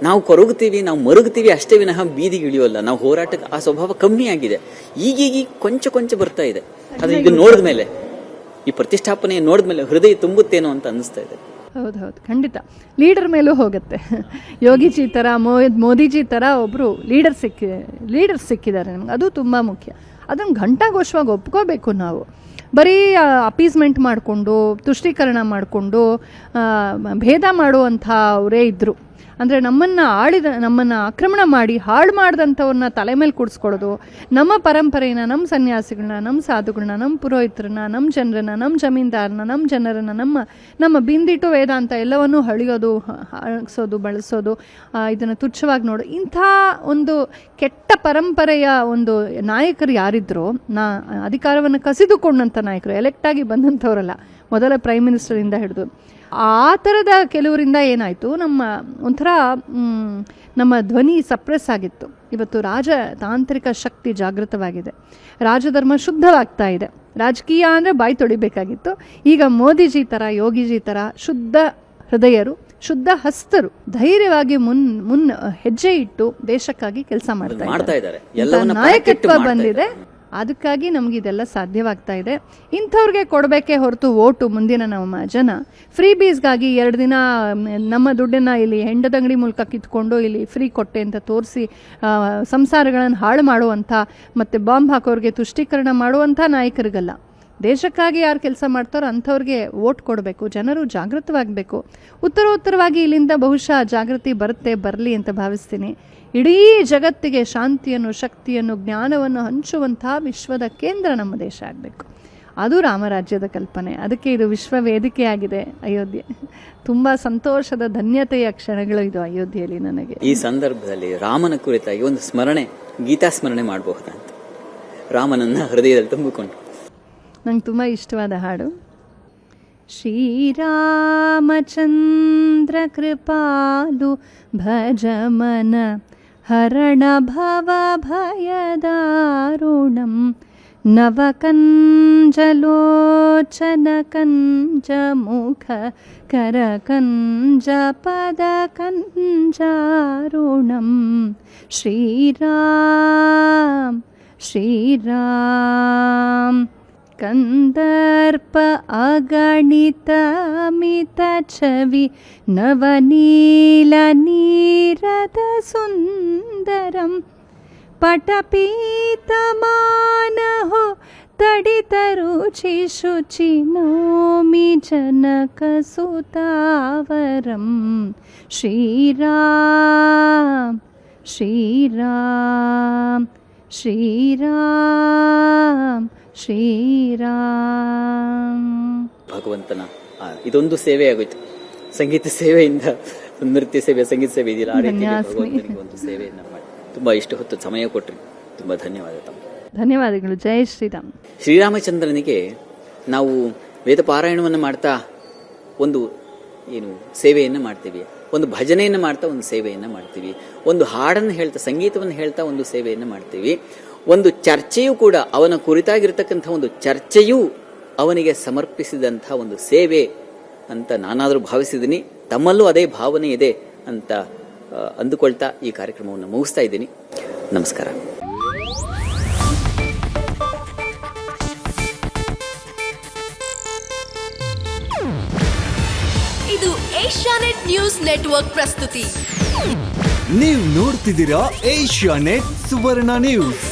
ನಾವು ಕೊರಗುತ್ತೀವಿ, ನಾವು ಮರುಗುತ್ತೀವಿ ಅಷ್ಟೇ ವಿನಃ ಬೀದಿಗೆ ಇಳಿಯೋಲ್ಲ. ನಾವು ಹೋರಾಟಕ್ಕೆ ಆ ಸ್ವಭಾವ ಕಮ್ಮಿ ಆಗಿದೆ. ಈಗೀಗ ಕೊಂಚ ಬರ್ತಾ ಇದೆ. ಅದು ಈಗ ನೋಡಿದ ಮೇಲೆ, ಈ ಪ್ರತಿಷ್ಠಾಪನೆ ನೋಡಿದ ಮೇಲೆ ಹೃದಯ ತುಂಬುತ್ತೇನೋ ಅಂತ ಅನಿಸ್ತಾ ಇದೆ. ಹೌದು, ಖಂಡಿತ. ಲೀಡರ್ ಮೇಲೂ ಹೋಗುತ್ತೆ. ಯೋಗಿಜಿ ಥರ, ಮೋದಿಜಿ ಥರ ಒಬ್ಬರು ಲೀಡರ್ ಸಿಕ್ಕಿದ್ದಾರೆ ನಮ್ಗೆ. ಅದು ತುಂಬ ಮುಖ್ಯ. ಅದನ್ನು ಘಂಟಾಘೋಷವಾಗಿ ಒಪ್ಕೋಬೇಕು ನಾವು. ಬರೀ ಅಪೀಸ್ಮೆಂಟ್ ಮಾಡಿಕೊಂಡು, ತುಷ್ಟೀಕರಣ ಮಾಡಿಕೊಂಡು, ಭೇದ ಮಾಡುವಂಥ ಅವರೇ ಇದ್ದರು. ಅಂದರೆ ನಮ್ಮನ್ನು ಆಕ್ರಮಣ ಮಾಡಿ ಹಾಳು ಮಾಡಿದಂಥವ್ರನ್ನ ತಲೆ ಮೇಲೆ ಕೂಡಿಸ್ಕೊಳ್ಳೋದು, ನಮ್ಮ ಪರಂಪರೆಯನ್ನು, ನಮ್ಮ ಸನ್ಯಾಸಿಗಳನ್ನ, ನಮ್ಮ ಸಾಧುಗಳನ್ನ, ನಮ್ಮ ಪುರೋಹಿತರನ್ನ, ನಮ್ಮ ಜನರನ್ನ, ನಮ್ಮ ಜಮೀನ್ದಾರನ, ನಮ್ಮ ಜನರನ್ನು, ನಮ್ಮ ಬಿಂದಿಟ್ಟು ವೇದಾಂತ ಎಲ್ಲವನ್ನೂ ಹಳಿಯೋದು, ಹಾಕ್ಸೋದು, ಬಳಸೋದು, ಇದನ್ನು ತುಚ್ಛವಾಗಿ ನೋಡು, ಇಂಥ ಒಂದು ಕೆಟ್ಟ ಪರಂಪರೆಯ ಒಂದು ನಾಯಕರು ಯಾರಿದ್ರೋ, ಅಧಿಕಾರವನ್ನು ಕಸಿದುಕೊಂಡಂಥ ನಾಯಕರು, ಎಲೆಕ್ಟಾಗಿ ಬಂದಂಥವರಲ್ಲ, ಮೊದಲ ಪ್ರೈಮ್ ಮಿನಿಸ್ಟರಿಂದ ಹಿಡಿದು ಆ ಥರದ ಕೆಲವರಿಂದ ಏನಾಯಿತು, ಒಂಥರ ನಮ್ಮ ಧ್ವನಿ ಸಪ್ರೆಸ್ ಆಗಿತ್ತು. ಇವತ್ತು ರಾಜತಾಂತ್ರಿಕ ಶಕ್ತಿ ಜಾಗೃತವಾಗಿದೆ, ರಾಜಧರ್ಮ ಶುದ್ಧವಾಗ್ತಾ ಇದೆ. ರಾಜಕೀಯ ಅಂದರೆ ಬಾಯಿ ತೊಳಿಬೇಕಾಗಿತ್ತು. ಈಗ ಮೋದಿಜಿ ಥರ, ಯೋಗಿಜಿ ಥರ ಶುದ್ಧ ಹೃದಯರು, ಶುದ್ಧ ಹಸ್ತರು ಧೈರ್ಯವಾಗಿ ಹೆಜ್ಜೆ ಇಟ್ಟು ದೇಶಕ್ಕಾಗಿ ಕೆಲಸ ಮಾಡ್ತಾ ಇದ್ದಾರೆ. ನಾಯಕತ್ವ ಬಂದಿದೆ. ಅದಕ್ಕಾಗಿ ನಮ್ಗೆ ಇದೆಲ್ಲ ಸಾಧ್ಯವಾಗ್ತಾ ಇದೆ. ಇಂಥವ್ರಿಗೆ ಕೊಡಬೇಕೇ ಹೊರತು ಓಟು ಮುಂದಿನ ನಮ್ಮ ಜನ ಫ್ರೀ ಬೀಸ್ಗಾಗಿ 2 ದಿನ ನಮ್ಮ ದುಡ್ಡನ್ನು ಇಲ್ಲಿ ಹೆಂಡದಂಗಡಿ ಮೂಲಕ ಕಿತ್ಕೊಂಡು ಇಲ್ಲಿ ಫ್ರೀ ಕೊಟ್ಟೆ ಅಂತ ತೋರಿಸಿ ಸಂಸಾರಗಳನ್ನು ಹಾಳು ಮಾಡುವಂಥ ಮತ್ತು ಬಾಂಬ್ ಹಾಕೋರಿಗೆ ತುಷ್ಟೀಕರಣ ಮಾಡುವಂಥ ನಾಯಕರಿಗಲ್ಲ. ದೇಶಕ್ಕಾಗಿ ಯಾರು ಕೆಲಸ ಮಾಡ್ತಾರೋ ಅಂಥವ್ರಿಗೆ ವೋಟ್ ಕೊಡಬೇಕು. ಜನರು ಜಾಗೃತವಾಗಬೇಕು. ಉತ್ತರವಾಗಿ ಇಲ್ಲಿಂದ ಬಹುಶಃ ಜಾಗೃತಿ ಬರಲಿ ಅಂತ ಭಾವಿಸ್ತೀನಿ. ಇಡೀ ಜಗತ್ತಿಗೆ ಶಾಂತಿಯನ್ನು, ಶಕ್ತಿಯನ್ನು, ಜ್ಞಾನವನ್ನು ಹಂಚುವಂಥ ವಿಶ್ವದ ಕೇಂದ್ರ ನಮ್ಮ ದೇಶ ಆಗಬೇಕು. ಅದು ರಾಮರಾಜ್ಯದ ಕಲ್ಪನೆ. ಅದಕ್ಕೆ ಇದು ವಿಶ್ವ ವೇದಿಕೆಯಾಗಿದೆ ಅಯೋಧ್ಯೆ. ತುಂಬ ಸಂತೋಷದ, ಧನ್ಯತೆಯ ಕ್ಷಣಗಳು ಇದು ಅಯೋಧ್ಯೆಯಲ್ಲಿ ನನಗೆ. ಈ ಸಂದರ್ಭದಲ್ಲಿ ರಾಮನ ಕುರಿತಾಗಿ ಒಂದು ಸ್ಮರಣೆ, ಗೀತಾ ಸ್ಮರಣೆ ಮಾಡಬಹುದಂತ, ರಾಮನನ್ನ ಹೃದಯದಲ್ಲಿ ತುಂಬಿಕೊಂಡು. ನಂಗೆ ತುಂಬ ಇಷ್ಟವಾದ ಹಾಡು. ಶ್ರೀರಾಮಚಂದ್ರ ಕೃಪಾಲು ಭಜಮನ ಹರಣ ಭವ ಭಯದಾರುಣಂ ನವಕಂಜಲೋಚನ ಕಂಜ ಮುಖ ಕರಕಂಜ ಪದ ಕಂಜಾರುಣಂ ಶ್ರೀರಾಮ್ ಕಂದರ್ಪ ಅಗಣಿತ ಮಿತ ಛವಿ ನವನೀಲ ನೀರದ ಸುಂದರಂ ಪಟಪೀತಮಾನಹೋ ತಡಿತ ರುಚಿ ಶುಚಿ ನೌಮಿ ಜನಕ ಸುತಾವರಂ ಶ್ರೀರಾಮ್ ಶ್ರೀರಾಮ್ ಶ್ರೀರಾಮ್ ಶ್ರೀರಾಮ್. ಭಗವಂತನ ಇದೊಂದು ಸೇವೆ ಆಗೋಯ್ತು. ಸಂಗೀತ ಸೇವೆಯಿಂದ ನೃತ್ಯ ಸೇವೆ, ಸಂಗೀತ ಸೇವೆ ಇದೆಯಲ್ಲ, ಆ ರೀತಿ ಭಗವಂತನಿಗೆ ಒಂದು ಸೇವೆಯನ್ನು ಮಾಡಿ ತುಂಬಾ ಇಷ್ಟು ಹೊತ್ತು ಸಮಯ ಕೊಟ್ಟರೆ ತುಂಬಾ ಧನ್ಯವಾದ. ಧನ್ಯವಾದಗಳು. ಜೈ ಶ್ರೀರಾಮ್. ಶ್ರೀರಾಮಚಂದ್ರನಿಗೆ ನಾವು ವೇದ ಪಾರಾಯಣವನ್ನು ಮಾಡ್ತಾ ಒಂದು ಸೇವೆಯನ್ನು ಮಾಡ್ತೀವಿ, ಒಂದು ಭಜನೆಯನ್ನು ಮಾಡ್ತಾ ಒಂದು ಸೇವೆಯನ್ನು ಮಾಡ್ತೀವಿ, ಒಂದು ಹಾಡನ್ನು ಹೇಳ್ತಾ, ಸಂಗೀತವನ್ನು ಹೇಳ್ತಾ ಒಂದು ಸೇವೆಯನ್ನು ಮಾಡ್ತೀವಿ. ಒಂದು ಚರ್ಚೆಯೂ ಕೂಡ, ಅವನ ಕುರಿತಾಗಿರ್ತಕ್ಕಂಥ ಒಂದು ಚರ್ಚೆಯೂ ಅವನಿಗೆ ಸಮರ್ಪಿಸಿದಂಥ ಒಂದು ಸೇವೆ ಅಂತ ನಾನಾದರೂ ಭಾವಿಸಿದ್ದೀನಿ. ತಮ್ಮಲ್ಲೂ ಅದೇ ಭಾವನೆ ಇದೆ ಅಂತ ಅಂದುಕೊಳ್ತಾ ಈ ಕಾರ್ಯಕ್ರಮವನ್ನು ಮುಗಿಸ್ತಾ ಇದ್ದೀನಿ. ನಮಸ್ಕಾರ. ಇದು ಏಷ್ಯಾನೆಟ್ ನ್ಯೂಸ್ ನೆಟ್ವರ್ಕ್ ಪ್ರಸ್ತುತಿ. ನೀವು ನೋಡ್ತಿದ್ದೀರಾ ಏಷ್ಯಾನೆಟ್ ಸುವರ್ಣ ನ್ಯೂಸ್.